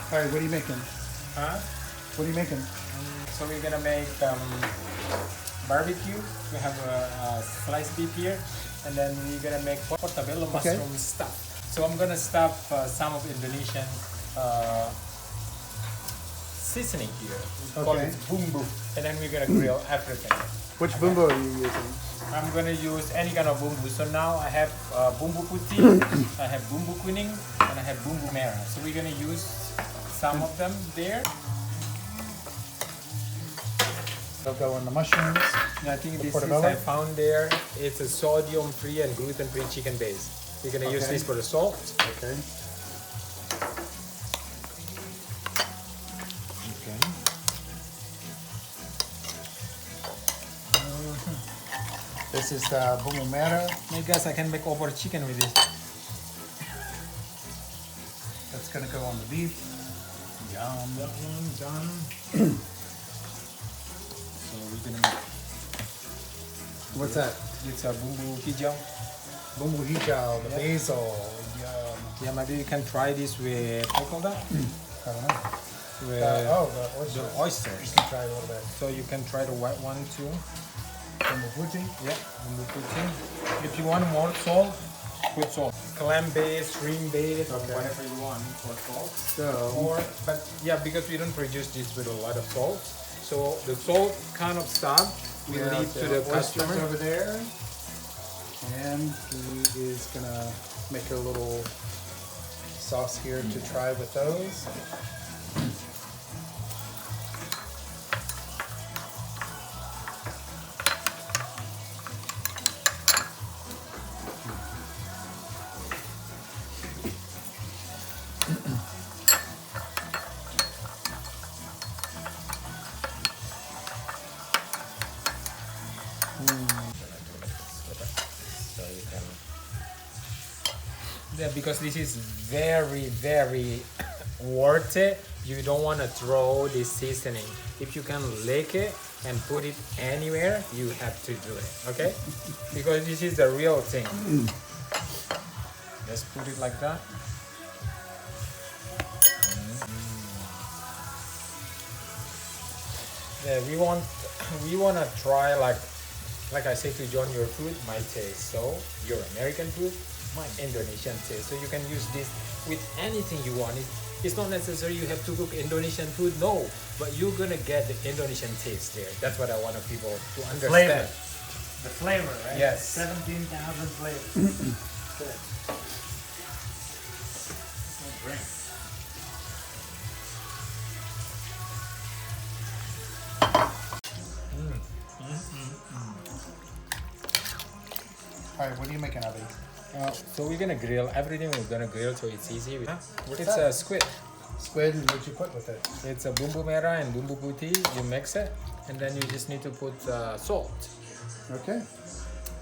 All right, what are you making? Huh? What are you making? So we're gonna make barbecue. We have a sliced beef here, and then we're gonna make portobello mushroom stuff. So I'm gonna stuff some of Indonesian seasoning here. We call it bumbu, and then we're gonna grill everything. Which bumbu are you using? I'm gonna use any kind of bumbu. So now I have bumbu putih, I have bumbu kuning, and I have bumbu merah. So we're gonna use some of them there. They'll go on the mushrooms. And I think this portobello? is I found there. It's a sodium-free and gluten-free chicken base. We're gonna use this for the salt. Okay. Okay. This is bumbu merah. I guess I can make over chicken with this. That's gonna go on the beef. Yum. Done. So we're gonna make. What's that? It's a bumbu hijau. Bumbu hijau, the basil. Yum. Yeah, maybe you can try this with what do you call that? I don't know. With The oysters. the oysters. You can try a little bit. So you can try the white one too. Bumbu putih. Yeah, bumbu putih. If you want more salt, put salt. Clam base, shrimp base, or whatever you want for salt. So, But yeah, because we don't produce this with a lot of salt, so the salt kind of stuff we leave to the customer over there. And he is gonna make a little sauce here to try with those. Yeah, because this is very, very worth it. You don't want to throw this seasoning. If you can lick it and put it anywhere, you have to do it, okay? Because this is the real thing. Just put it like that. Yeah, we want to try like I say to John, your food, my taste. So your American food, my Indonesian taste. So you can use this with anything you want. It's not necessary you have to cook Indonesian food, no. But you're gonna get the Indonesian taste there. That's what I want people to understand. The flavor, right? Yes. 17,000 flavors. Good. Drink. All right, what are you making, Abe? So we're gonna grill everything. We're gonna grill so it's easy. What's It's that? a squid. Squid, and what you put with it? It's a bumbu merah and bumbu putih. You mix it, and then you just need to put salt. Okay.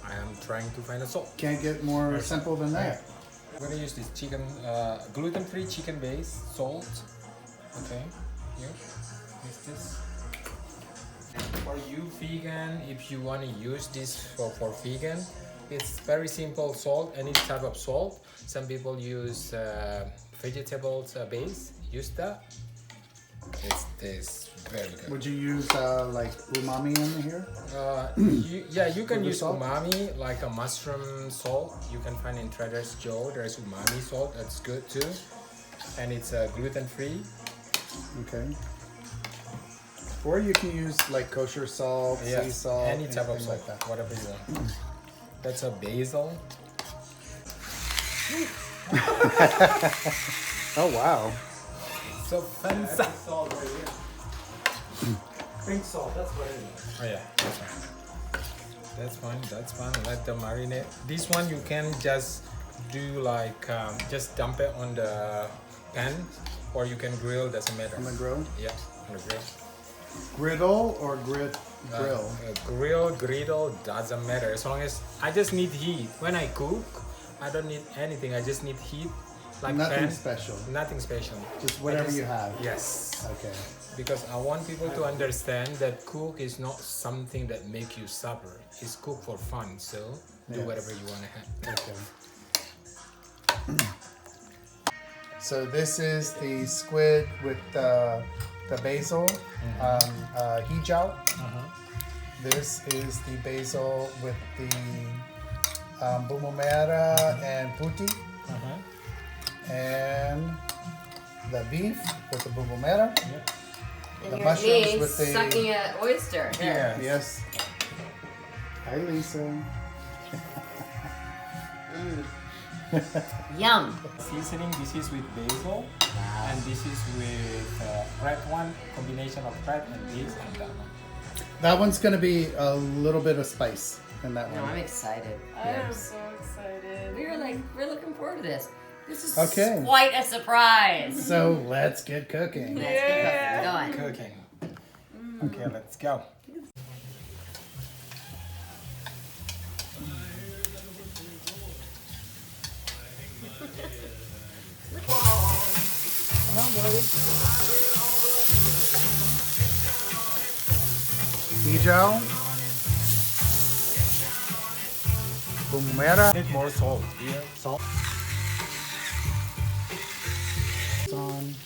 I am trying to find a salt. Can't get more simple than that. We're gonna use this chicken, gluten-free chicken base, salt. Okay, here, use this. For you vegan, if you want to use this for vegan, it's very simple salt, any type of salt. Some people use vegetables base, use that. It tastes very good. Would you use like umami in here? You can With the use salt? umami, like a mushroom salt. You can find in Trader's Joe. There's umami salt. That's good too, and it's gluten free. Okay. Or you can use like kosher salt, sea salt, any type of anything salt, like that. whatever you want. That's a basil. Oh wow! So fancy. Salt right here. Pink salt, that's what it is. Oh yeah, that's fine. That's fine. That's fine. Let them marinate. This one you can just do like just dump it on the pan, or you can grill. Doesn't matter. On the grill? Yeah, on the grill. Griddle or grill? Griddle doesn't matter as long as I just need heat. When I cook, I don't need anything. I just need heat, like Nothing pan. special. Nothing special. Just whatever you have. Yes. Okay. Because I want people to understand that cook is not something that make you suffer. It's cook for fun. So do Yes. whatever you want to have. Okay. So this is the squid with the basil, hijau. This is the basil with the bumbu merah and putih. And the beef with the bumbu merah. And The here's mushrooms me with the- sucking an oyster. Here. Yes. Hi, Lisa. Yum. Seasoning, this is with basil, and this is with red one, combination of red and this and that one. That one's gonna be a little bit of spice in that No, one. I'm excited. I am so excited. We're looking forward to this. This is Okay. quite a surprise. So let's get cooking. Let's get going. Cooking. Okay, let's go. Hijau. Bumbu merah. Need more salt here. Salt. On.